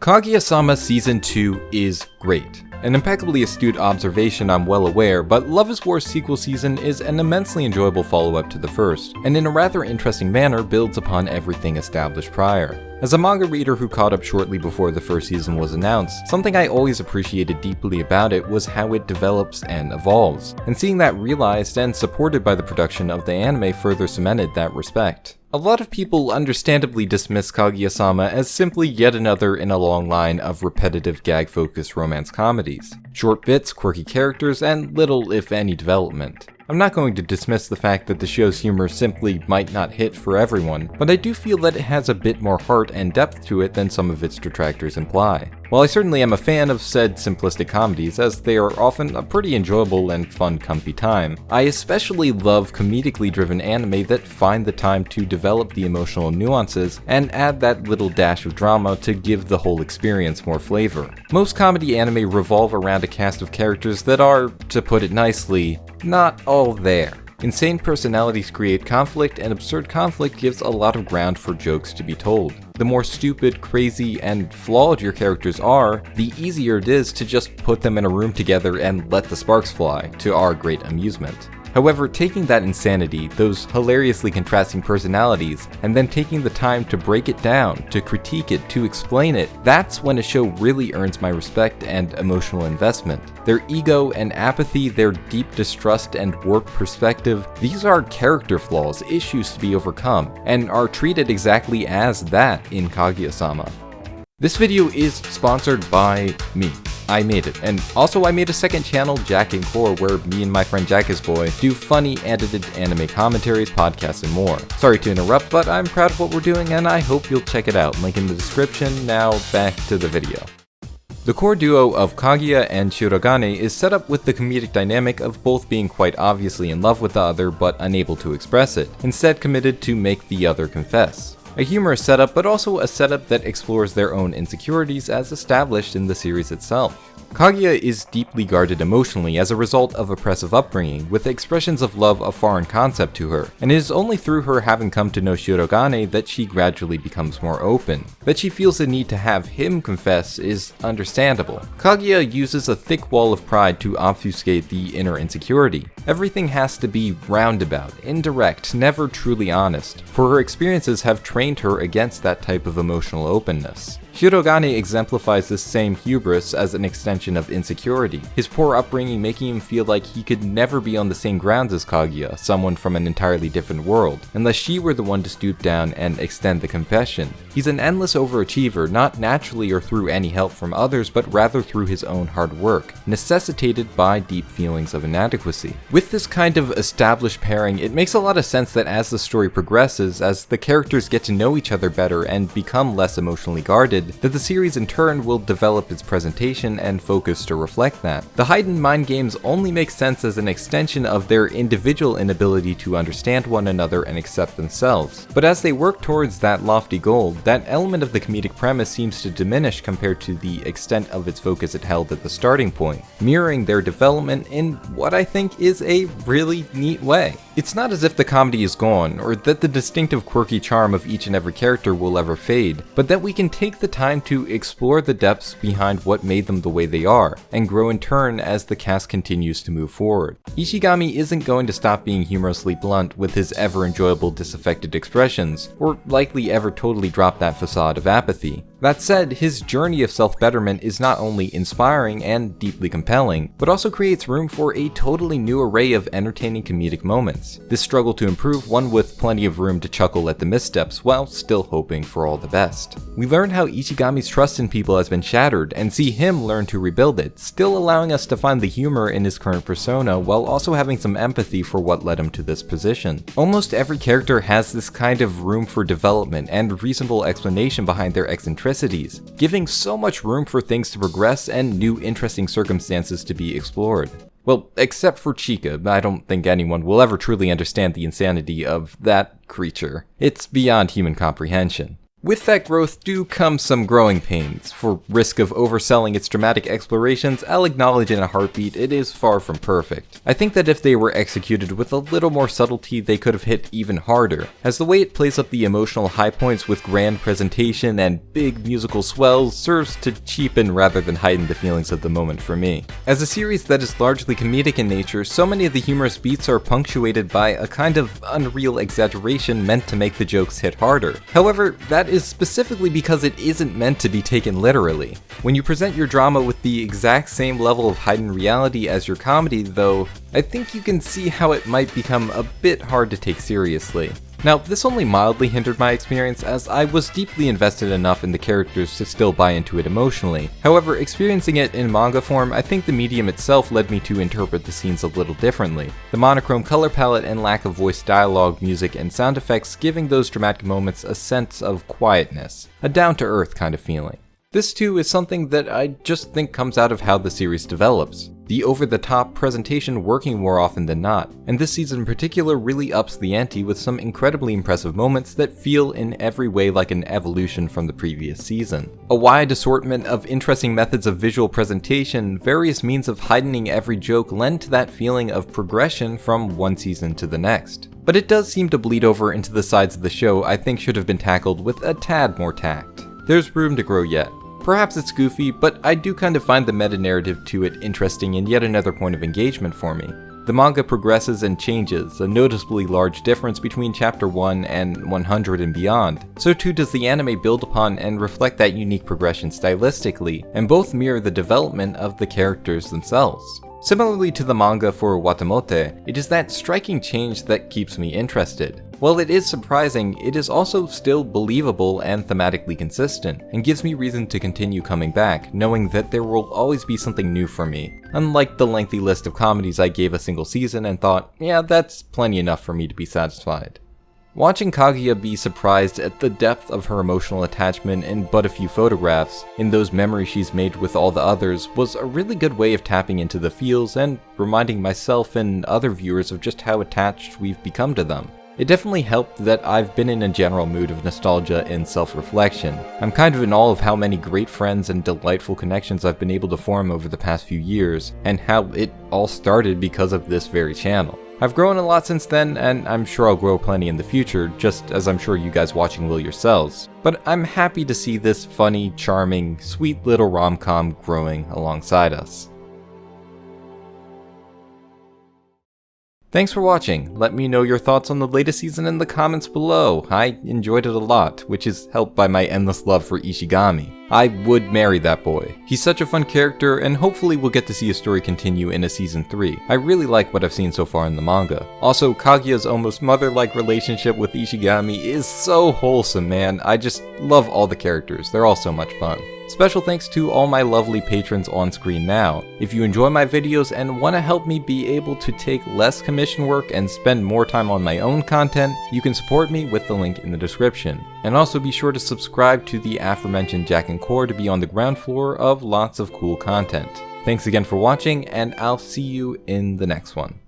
Kaguya-sama Season 2 is great. An impeccably astute observation, I'm well aware, but Love is War's sequel season is an immensely enjoyable follow-up to the first, and in a rather interesting manner builds upon everything established prior. As a manga reader who caught up shortly before the first season was announced, something I always appreciated deeply about it was how it develops and evolves, and seeing that realized and supported by the production of the anime further cemented that respect. A lot of people understandably dismiss Kaguya-sama as simply yet another in a long line of repetitive gag-focused romance comedies. Short bits, quirky characters, and little if any development. I'm not going to dismiss the fact that the show's humor simply might not hit for everyone, but I do feel that it has a bit more heart and depth to it than some of its detractors imply. While I certainly am a fan of said simplistic comedies, as they are often a pretty enjoyable and fun comfy time, I especially love comedically driven anime that find the time to develop the emotional nuances and add that little dash of drama to give the whole experience more flavor. Most comedy anime revolve around a cast of characters that are, to put it nicely, not all there. Insane personalities create conflict, and absurd conflict gives a lot of ground for jokes to be told. The more stupid, crazy, and flawed your characters are, the easier it is to just put them in a room together and let the sparks fly, to our great amusement. However, taking that insanity, those hilariously contrasting personalities, and then taking the time to break it down, to critique it, to explain it, that's when a show really earns my respect and emotional investment. Their ego and apathy, their deep distrust and warped perspective, these are character flaws, issues to be overcome, and are treated exactly as that in Kaguya-sama. This video is sponsored by me. I made it, and also I made a second channel, Jack and Kor, where me and my friend Jackisboy do funny, edited anime commentaries, podcasts, and more. Sorry to interrupt, but I'm proud of what we're doing, and I hope you'll check it out. Link in the description. Now back to the video. The core duo of Kaguya and Shirogane is set up with the comedic dynamic of both being quite obviously in love with the other but unable to express it, instead committed to make the other confess. A humorous setup, but also a setup that explores their own insecurities as established in the series itself. Kaguya is deeply guarded emotionally as a result of oppressive upbringing, with expressions of love a foreign concept to her, and it is only through her having come to know Shirogane that she gradually becomes more open. That she feels the need to have him confess is understandable. Kaguya uses a thick wall of pride to obfuscate the inner insecurity. Everything has to be roundabout, indirect, never truly honest, for her experiences have trained her against that type of emotional openness. Shirogane exemplifies this same hubris as an extension of insecurity, his poor upbringing making him feel like he could never be on the same grounds as Kaguya, someone from an entirely different world, unless she were the one to stoop down and extend the confession. He's an endless overachiever, not naturally or through any help from others, but rather through his own hard work, necessitated by deep feelings of inadequacy. With this kind of established pairing, it makes a lot of sense that as the story progresses, as the characters get to know each other better and become less emotionally guarded, that the series in turn will develop its presentation and focus to reflect that. The heightened mind games only make sense as an extension of their individual inability to understand one another and accept themselves. But as they work towards that lofty goal, that element of the comedic premise seems to diminish compared to the extent of its focus it held at the starting point, mirroring their development in what I think is a really neat way. It's not as if the comedy is gone, or that the distinctive quirky charm of each and every character will ever fade, but that we can take the time to explore the depths behind what made them the way they are, and grow in turn as the cast continues to move forward. Ishigami isn't going to stop being humorously blunt with his ever enjoyable disaffected expressions, or likely ever totally drop that facade of apathy. That said, his journey of self-betterment is not only inspiring and deeply compelling, but also creates room for a totally new array of entertaining comedic moments. This struggle to improve one with plenty of room to chuckle at the missteps while still hoping for all the best. We learn how Ishigami's trust in people has been shattered and see him learn to rebuild it, still allowing us to find the humor in his current persona while also having some empathy for what led him to this position. Almost every character has this kind of room for development and reasonable explanation behind their eccentricities, giving so much room for things to progress and new interesting circumstances to be explored. Well, except for Chika, I don't think anyone will ever truly understand the insanity of that creature. It's beyond human comprehension. With that growth do come some growing pains. For risk of overselling its dramatic explorations, I'll acknowledge in a heartbeat it is far from perfect. I think that if they were executed with a little more subtlety, they could have hit even harder, as the way it plays up the emotional high points with grand presentation and big musical swells serves to cheapen rather than heighten the feelings of the moment for me. As a series that is largely comedic in nature, so many of the humorous beats are punctuated by a kind of unreal exaggeration meant to make the jokes hit harder. However, that is specifically because it isn't meant to be taken literally. When you present your drama with the exact same level of heightened reality as your comedy, though, I think you can see how it might become a bit hard to take seriously. Now, this only mildly hindered my experience as I was deeply invested enough in the characters to still buy into it emotionally. However, experiencing it in manga form, I think the medium itself led me to interpret the scenes a little differently. The monochrome color palette and lack of voice dialogue, music, and sound effects giving those dramatic moments a sense of quietness, a down-to-earth kind of feeling. This too is something that I just think comes out of how the series develops. The over-the-top presentation working more often than not, and this season in particular really ups the ante with some incredibly impressive moments that feel in every way like an evolution from the previous season. A wide assortment of interesting methods of visual presentation, various means of heightening every joke lend to that feeling of progression from one season to the next. But it does seem to bleed over into the sides of the show I think should have been tackled with a tad more tact. There's room to grow yet. Perhaps it's goofy, but I do kind of find the meta-narrative to it interesting and yet another point of engagement for me. The manga progresses and changes, a noticeably large difference between chapter 1 and 100 and beyond. So too does the anime build upon and reflect that unique progression stylistically, and both mirror the development of the characters themselves. Similarly to the manga for Watamote, it is that striking change that keeps me interested. While it is surprising, it is also still believable and thematically consistent, and gives me reason to continue coming back, knowing that there will always be something new for me. Unlike the lengthy list of comedies I gave a single season and thought, yeah, that's plenty enough for me to be satisfied. Watching Kaguya be surprised at the depth of her emotional attachment in but a few photographs, in those memories she's made with all the others, was a really good way of tapping into the feels and reminding myself and other viewers of just how attached we've become to them. It definitely helped that I've been in a general mood of nostalgia and self-reflection. I'm kind of in awe of how many great friends and delightful connections I've been able to form over the past few years, and how it all started because of this very channel. I've grown a lot since then, and I'm sure I'll grow plenty in the future, just as I'm sure you guys watching will yourselves. But I'm happy to see this funny, charming, sweet little rom-com growing alongside us. Thanks for watching. Let me know your thoughts on the latest season in the comments below. I enjoyed it a lot, which is helped by my endless love for Ishigami. I would marry that boy. He's such a fun character, and hopefully we'll get to see his story continue in a season 3. I really like what I've seen so far in the manga. Also, Kaguya's almost mother-like relationship with Ishigami is so wholesome, man. I just love all the characters. They're all so much fun. Special thanks to all my lovely patrons on screen now. If you enjoy my videos and want to help me be able to take less commission work and spend more time on my own content, you can support me with the link in the description. And also be sure to subscribe to the aforementioned Jack and Kor to be on the ground floor of lots of cool content. Thanks again for watching, and I'll see you in the next one.